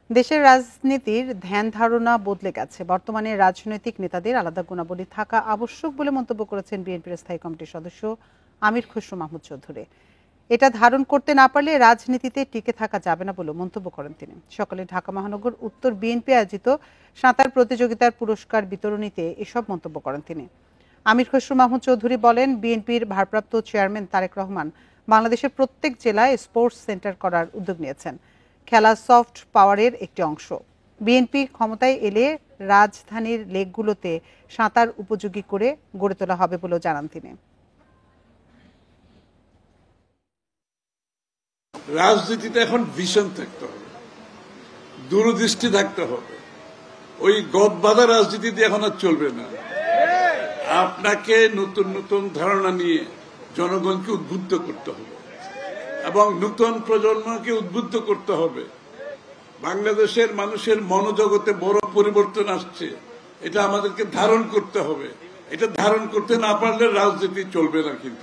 দেশের রাজনীতির ধ্যান ধারণা বদলে গেছে। বর্তমানে রাজনৈতিক নেতাদের আলাদা গুণাবলী থাকা আবশ্যক বলে মন্তব্য করেছেন বিএনপির স্থায়ী কমিটির সদস্য আমির খসরু মাহমুদ চৌধুরী। এটা ধারণ করতে না পারলে রাজনীতিতে টিকে থাকা যাবে না বলে মন্তব্য করেন তিনি। সকালে ঢাকা মহানগর উত্তর বিএনপি আয়োজিত সাঁতার প্রতিযোগিতার পুরস্কার বিতরণীতে এসব মন্তব্য করেন তিনি। আমির খসরু মাহমুদ চৌধুরী বলেন, বিএনপির ভারপ্রাপ্ত চেয়ারম্যান তারেক রহমান বাংলাদেশের প্রত্যেক জেলায় স্পোর্টস সেন্টার করার উদ্যোগ নিয়েছেন। খেলা সফট পাওয়ারের একটি অংশ। বিএনপি ক্ষমতায় এলে রাজধানীর লেকগুলোতে সাঁতার উপযোগী করে গড়ে তোলা হবে বলেও জানান তিনি। রাজনীতিতে এখন ভিশন থাকতে হবে, দূরদৃষ্টি থাকতে হবে। ওই গদবাঁধা রাজনীতি দিয়ে এখন আর চলবে না। আপনাকে নতুন নতুন ধারণা নিয়ে জনগণকে উদ্বুদ্ধ করতে হবে এবং নতুন প্রজন্মকে উদ্বুদ্ধ করতে হবে। বাংলাদেশের মানুষের মনোজগতে বড় পরিবর্তন আসছে, এটা আমাদেরকে ধারণ করতে হবে। এটা ধারণ করতে না পারলে রাজনীতি চলবে না। কিন্তু